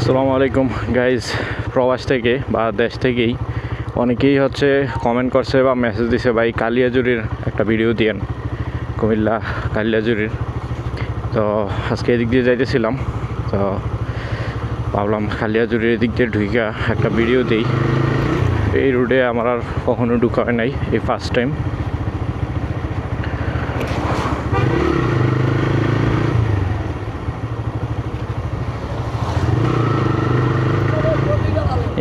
আসসালামু আলাইকুম গাইজ। প্রবাস থেকে বা দেশ থেকেই অনেকেই কমেন্ট করছে বা মেসেজ দিছে, ভাই কালিয়াজুরির একটা ভিডিও দিয়েন, কুমিল্লা কালিয়াজুরির। তো আজকে এদিক দিয়ে যাইতেছিলাম, তো ভাবলাম কালিয়াজুরির এদিক দিয়ে ঢুইকা একটা ভিডিও দিই। এই রুটে আমার আর কখনো ঢুকা হয় নাই, এই ফার্স্ট টাইম।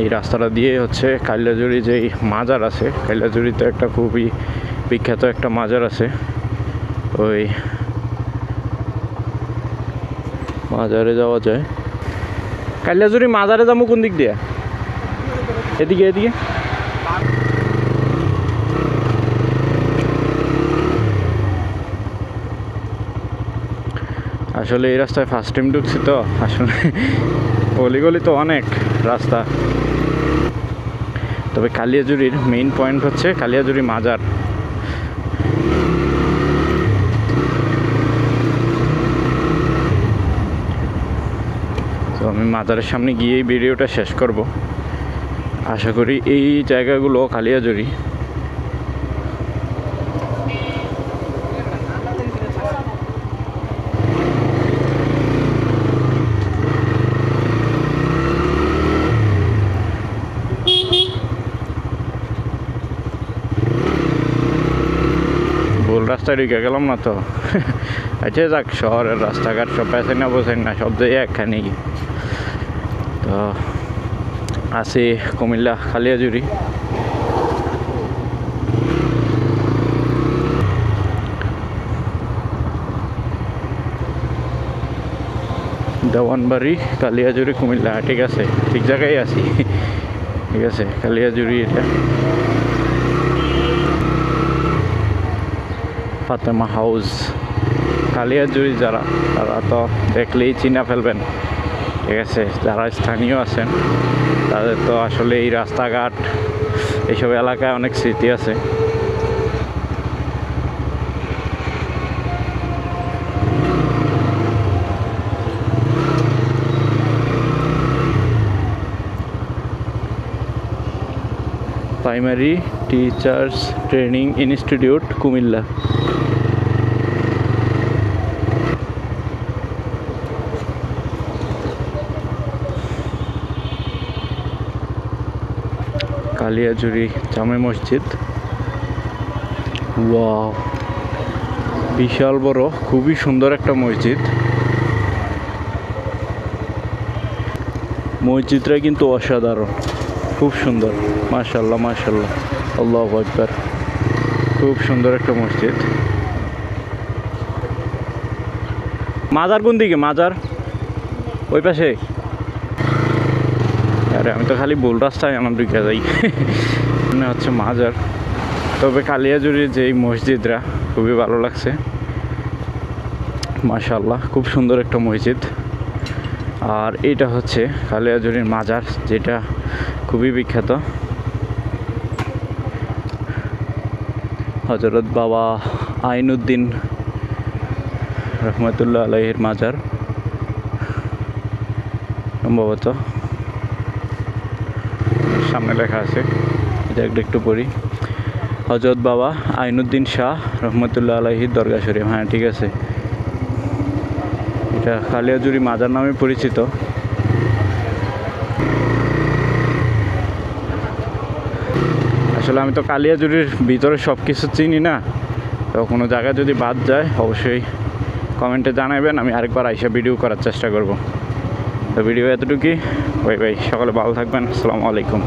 এই রাস্তাটা দিয়ে কালিয়াজুরি যেই মাজার আছে, কালিয়াজুরিতে একটা খুবই বিখ্যাত একটা মাজার আছে, ওই মাজারে যাওয়া যায়। কালিয়াজুরি মাজারে যাবো কোন দিক দিয়ে? এদিকে এদিকে আসলে এই রাস্তায় ফার্স্ট টাইম ঢুকছি, তো আসলে অলিগলি তো অনেক রাস্তা। তবে কালিয়াজুরির মেইন পয়েন্ট হচ্ছে কালিয়াজুরি মাজার। তো আমি মাজারের সামনে গিয়েই ভিডিওটা শেষ করব। আশা করি এই জায়গাগুলো কালিয়াজুরি। ভুল রাস্তায় ঢুকে গেলাম না তো? আচ্ছা যাক, শহরের রাস্তাঘাট সব পেছাই না বোঝাই না, সব জায়গায় একখানি। তো আছি কুমিল্লা কালিয়াজুরি। দেওয়ানবাড়ি কালিয়াজুরি কুমিল্লা, ঠিক আছে, ঠিক জায়গায় আছি। ঠিক আছে, কালিয়াজুরি এটা। ফাতেমা হাউস কালিয়াজুরি যারা, তারা তো দেখলেই চিনা ফেলবেন। ঠিক আছে, যারা স্থানীয় আছেন তাদের তো আসলে এই রাস্তাঘাট, এইসব এলাকায় অনেক স্মৃতি আছে। Primary teachers training institute Comilla. Kaliajuri জামে মসজিদ, ওয়াও, বিশাল বড়, খুবই সুন্দর একটা মসজিদ। মসজিদটা কিন্তু অসাধারণ, খুব সুন্দর, মাশাআল্লাহ মাশাআল্লাহ, আল্লাহু আকবার। খুব সুন্দর একটা মসজিদ। মাজার কোন দিকে? মাজার ওই পাশে? আরে আমি তো খালি ভুল রাস্তায় আমার ঢুকে যাই। মনে হচ্ছে মাজার। তবে কালিয়াজুরির যে মসজিদরা খুবই ভালো লাগছে, মাশাআল্লাহ, খুব সুন্দর একটা মসজিদ। আর এইটা হচ্ছে কালিয়াজুরির মাজার, যেটা খুবই বিখ্যাত। হযরত বাবা আইনুদ্দিন রহমতুল্লাহ আলাইহির মাজার সম্ভবত, সামনে লেখা আছে, এটা একটু পড়ি। হযরত বাবা আইনুদ্দিন শাহ রহমতুল্লাহ আলাইহির দরগা শরীফ। হ্যাঁ ঠিক আছে, এটা কালিয়াজুরি মাজার নামে পরিচিত। আসলে আমি তো কালিয়াজুরির ভিতরে সব কিছু চিনি না, তো কোনো জায়গায় যদি বাদ যায় অবশ্যই কমেন্টে জানাবেন, আমি আরেকবার আইসা ভিডিও করার চেষ্টা করব। তো ভিডিও এতটুকুই, বাই বাই, সকলে ভালো থাকবেন, আসসালামু আলাইকুম।